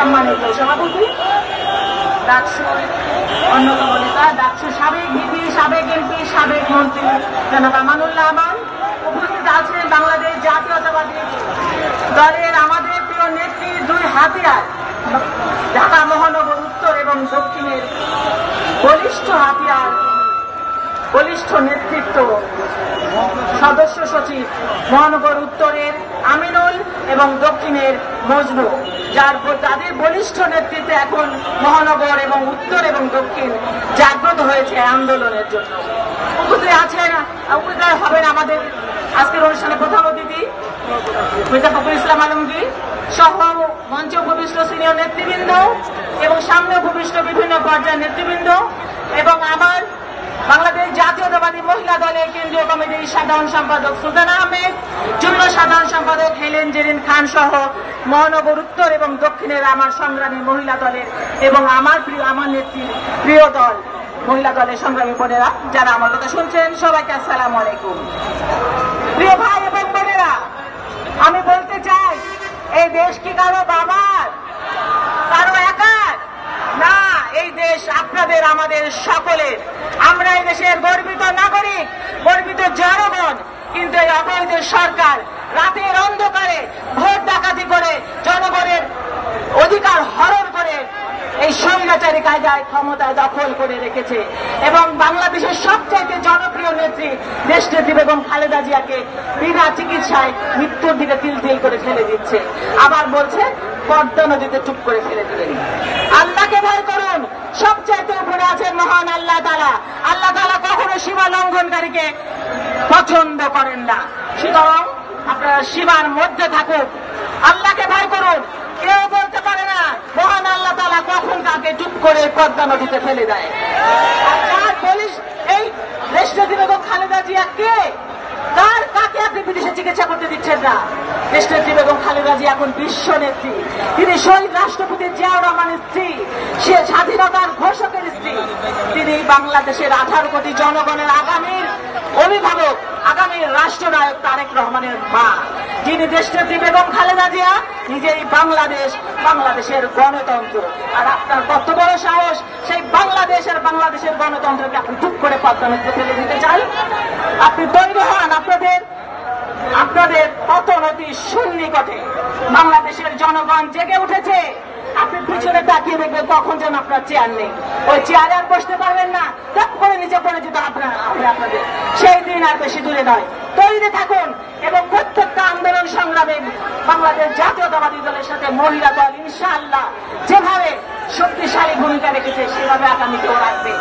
সম্মানিত সভাপতি, ডাকসু অন্যতম নেতা, ডাকসু সাবেক ভিপি, সাবেক এমপি, সাবেক মন্ত্রী জনাব আমানুল্লাহ আমান, উপস্থিত আছেন বাংলাদেশ জাতীয়তাবাদী দলের আমাদের প্রিয় নেত্রী, দুই হাতিয়ার, ঢাকা মহানগর উত্তর এবং দক্ষিণের বলিষ্ঠ হাতিয়ার, বলিষ্ঠ নেতৃত্ব, সদস্য সচিব মহানগর উত্তরের আমিনুল এবং দক্ষিণের মজনু, যাদের বলিষ্ঠ নেতৃত্বে এখন মহানগর এবং উত্তর এবং দক্ষিণ জাগ্রত হয়েছে আন্দোলনের জন্য। উপস্থিত হবেন আমাদের আজকের অনুষ্ঠানে প্রধান অতিথি মির্জা ফখরুল ইসলাম আলমগীর সহ মঞ্চে উপবিষ্ট সিনিয়র নেতৃবৃন্দ এবং সামনে উপবিষ্ট বিভিন্ন পর্যায়ের নেতৃবৃন্দ এবং আমার বাংলাদেশ জাতীয়তাবাদী মহিলা দলের কেন্দ্রীয় কমিটির সাধারণ সম্পাদক সুলতানা আহমেদ, যুগ্ম সাধারণ সম্পাদক হেলেন জেরিন খান সহ মহানগর উত্তর এবং দক্ষিণের আমার সংগ্রামী মহিলা দলের এবং আমার নেত্রীর প্রিয় দল মহিলা দলের সংগ্রামী বোনেরা যারা আমার কথা শুনছেন, সবাইকে আসসালামু আলাইকুম। প্রিয় ভাই এবং বোনেরা, আমি বলতে চাই, এই দেশ কি কারো বাবার, কারো একার না, এই দেশ আপনাদের আমাদের সকলের। আমরা এই দেশের গর্বিত নাগরিক, গর্বিত জনগণ, কিন্তু এই অবৈধ সরকার রাতের অন্ধকারে ভোট ডাকাতি করে জনগণের অধিকার হরণ করে এই স্বৈরাচারী কায়দায় ক্ষমতায় দখল করে রেখেছে এবং বাংলাদেশের সবচেয়ে জনপ্রিয় নেত্রী দেশনেত্রী বেগম খালেদা জিয়াকে বিনা চিকিৎসায় মৃত্যুর দিকে তিল তিল করে ফেলে দিচ্ছে। আবার বলছে পদ্মা নদীতে চুপ করে ফেলে দিলেন। আল্লাহকে ভয় করুন, সবচাইতে উপরে আছেন মহান আল্লাহ তাআলা। আল্লাহ তাআলা কখনো সীমা লঙ্ঘনকারীকে পছন্দ করেন না, সুতরাং আপনারা সীমার মধ্যে থাকুন, আল্লাহকে ভয় করুন। কেউ বলতে পারে না মহান আল্লাহ তাআলা কখন কাকে চুপ করে পদ্মা নদীতে ফেলে দেয়। আর পুলিশ এই দেশনেত্রী বেগম খালেদা জিয়া কে? কাকে আপনি বিদেশে চিকিৎসা করতে দিচ্ছেন না? দেশনেত্রী বেগম খালেদা জিয়া এখন বিশ্ব নেত্রী, তিনি শহীদ রাষ্ট্রপতি জিয়াউর রহমানের স্ত্রী, সে স্বাধীনতার ঘোষকের স্ত্রী, তিনি বাংলাদেশের 18 কোটি জনগণের আগামীর অভিভাবক, আগামীর রাষ্ট্রনায়ক তারেক রহমানের মা, যিনি দেশনেত্রী বেগম খালেদা জিয়া নিজেই বাংলাদেশের গণতন্ত্র। আর আপনার কত বড় সাহস, সেই বাংলাদেশের গণতন্ত্রকে আপনি চুপ করে পদ্মা নদীতে ফেলে দিতে চান? আপনি তৈরি হন, আপনাদের পতন অতি সন্নিকটে। বাংলাদেশের জনগণ জেগে উঠেছে। আপনি পিছনে তাকিয়ে দেখবেন কখন যেন আপনার চেয়ার নেই, ওই চেয়ারে আর বসতে পারবেন না, টপ করে নিচে পড়ে যেতে আপনাদের সেই দিন আর বেশি দূরে নয়। তৈরি থাকুন এবং প্রত্যেকটা আন্দোলন সংগ্রামে বাংলাদেশ জাতীয়তাবাদী দলের সাথে মহিলা দল ইনশাআল্লাহ যেভাবে শক্তিশালী ভূমিকা রেখেছে সেভাবে আগামীতেও রাখবে।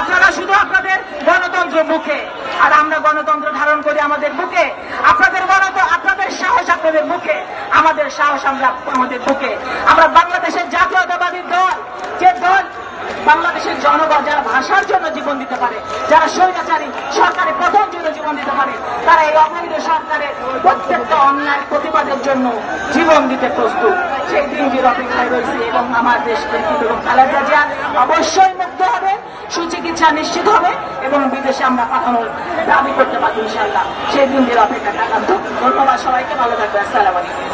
আপনারা শুধু আপনাদের গণতন্ত্র মুখে, আর আমরা গণতন্ত্র ধারণ করি আমাদের বুকে। আপনাদের সাহস আপনাদের মুখে, আমাদের সাহস আমাদের বুকে। আমরা বাংলাদেশের জাতীয়তাবাদী দল, যে দল বাংলাদেশের জনগণ যারা ভাষার জন্য জীবন দিতে পারে, যারা স্বৈরাচারী সরকারের প্রথম জন্য জীবন দিতে পারে, তারা এই অবৈধ সরকারের প্রত্যেকটা অন্যায় প্রতিবাদের জন্য জীবন দিতে প্রস্তুত। সেই দিনটির অপেক্ষায় রয়েছে এবং আমার দেশকে এবং খালেদা জিয়া অবশ্যই মুক্ত হবে, সুচিকিৎসা নিশ্চিত হবে এবং বিদেশে আমরা পাঠানোর দাবি করতে পারি ইনশাআল্লাহ। সেই দিনটির অপেক্ষা থাকা। ধন্যবাদ সবাইকে, ভালো থাকবে। আসসালামু আলাইকুম।